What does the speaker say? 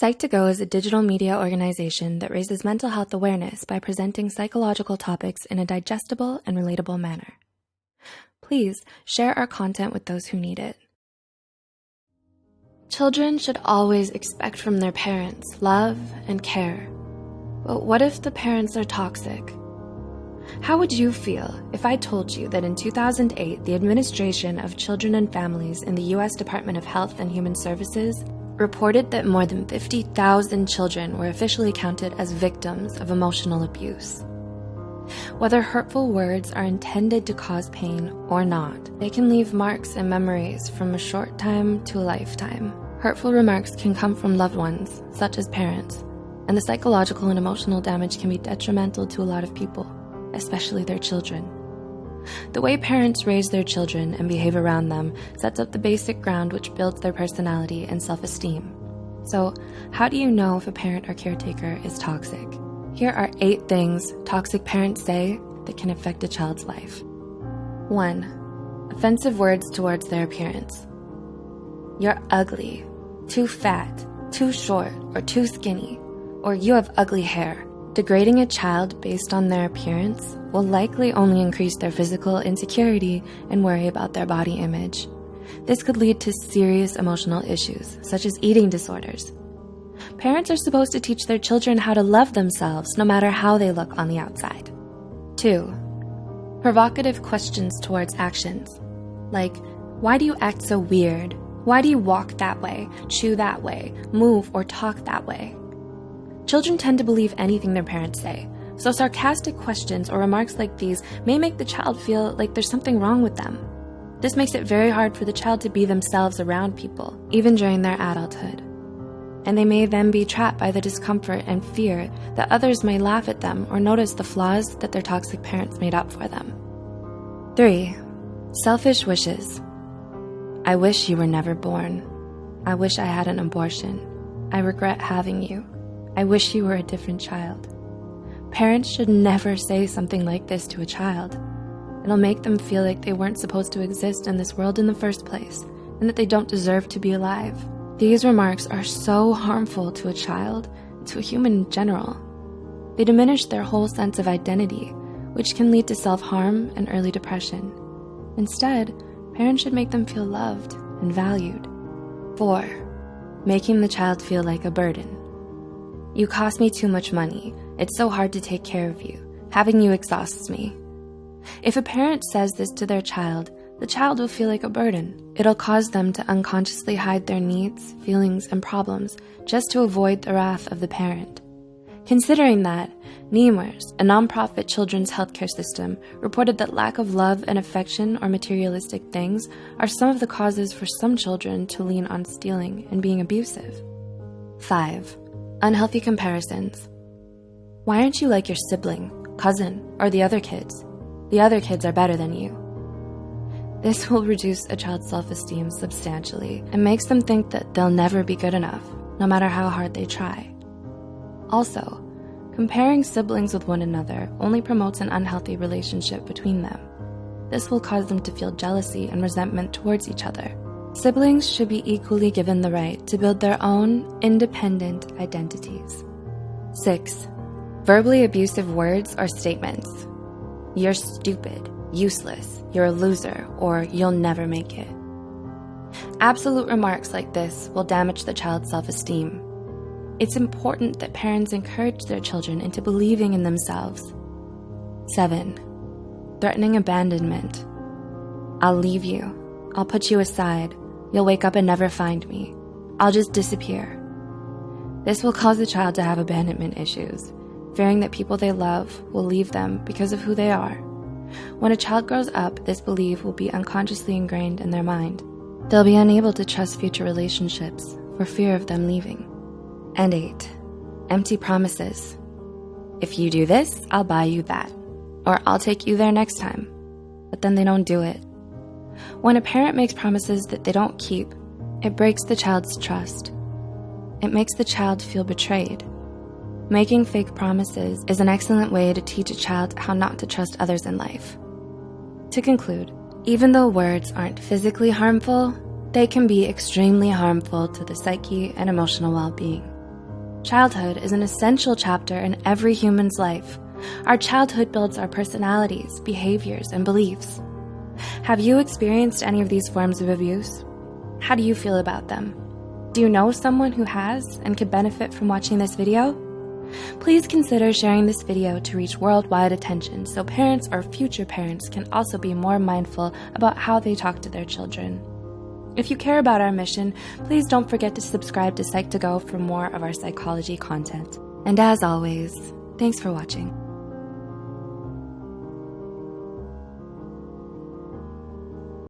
Psych2Go is a digital media organization that raises mental health awareness by presenting psychological topics in a digestible and relatable manner. Please share our content with those who need it. Children should always expect from their parents love and care. But what if the parents are toxic? How would you feel if I told you that in 2008, the Administration of Children and Families in the U.S. Department of Health and Human Services reported that more than 50,000 children were officially counted as victims of emotional abuse? Whether hurtful words are intended to cause pain or not, they can leave marks and memories from a short time to a lifetime. Hurtful remarks can come from loved ones, such as parents, and the psychological and emotional damage can be detrimental to a lot of people, especially their children. The way parents raise their children and behave around them sets up the basic ground which builds their personality and self-esteem. So, how do you know if a parent or caretaker is toxic? Here are 8 things toxic parents say that can affect a child's life. 1. Offensive words towards their appearance. You're ugly, too fat, too short, or too skinny, or you have ugly hair. Degrading a child based on their appearance will likely only increase their physical insecurity and worry about their body image. This could lead to serious emotional issues, such as eating disorders. Parents are supposed to teach their children how to love themselves no matter how they look on the outside. 2. Provocative questions towards actions, like, why do you act so weird? Why do you walk that way, chew that way, move or talk that way? Children tend to believe anything their parents say, so sarcastic questions or remarks like these may make the child feel like there's something wrong with them. This makes it very hard for the child to be themselves around people, even during their adulthood. And they may then be trapped by the discomfort and fear that others may laugh at them or notice the flaws that their toxic parents made up for them. 3. Selfish wishes. I wish you were never born. I wish I had an abortion. I regret having you. I wish you were a different child. Parents should never say something like this to a child. It'll make them feel like they weren't supposed to exist in this world in the first place, and that they don't deserve to be alive. These remarks are so harmful to a child, and to a human in general. They diminish their whole sense of identity, which can lead to self-harm and early depression. Instead, parents should make them feel loved and valued. 4. Making the child feel like a burden. You cost me too much money. It's so hard to take care of you. Having you exhausts me. If a parent says this to their child, the child will feel like a burden. It'll cause them to unconsciously hide their needs, feelings, and problems just to avoid the wrath of the parent. Considering that, NEMRS, a nonprofit children's healthcare system, reported that lack of love and affection or materialistic things are some of the causes for some children to lean on stealing and being abusive. 5. Unhealthy comparisons. Why aren't you like your sibling, cousin, or the other kids? The other kids are better than you. This will reduce a child's self-esteem substantially and makes them think that they'll never be good enough, no matter how hard they try. Also, comparing siblings with one another only promotes an unhealthy relationship between them. This will cause them to feel jealousy and resentment towards each other. Siblings should be equally given the right to build their own independent identities. 6. Verbally abusive words or statements. You're stupid, useless, you're a loser, or you'll never make it. Absolute remarks like this will damage the child's self-esteem. It's important that parents encourage their children into believing in themselves. 7. Threatening abandonment. I'll leave you. I'll put you aside. You'll wake up and never find me. I'll just disappear. This will cause the child to have abandonment issues, fearing that people they love will leave them because of who they are. When a child grows up, this belief will be unconsciously ingrained in their mind. They'll be unable to trust future relationships for fear of them leaving. And 8. Empty promises. If you do this, I'll buy you that, or I'll take you there next time. But then they don't do it. When a parent makes promises that they don't keep, it breaks the child's trust. It makes the child feel betrayed. Making fake promises is an excellent way to teach a child how not to trust others in life. To conclude, even though words aren't physically harmful, they can be extremely harmful to the psyche and emotional well-being. Childhood is an essential chapter in every human's life. Our childhood builds our personalities, behaviors, and beliefs. Have you experienced any of these forms of abuse? How do you feel about them? Do you know someone who has and could benefit from watching this video? Please consider sharing this video to reach worldwide attention so parents or future parents can also be more mindful about how they talk to their children. If you care about our mission, please don't forget to subscribe to Psych2Go for more of our psychology content. And as always, thanks for watching.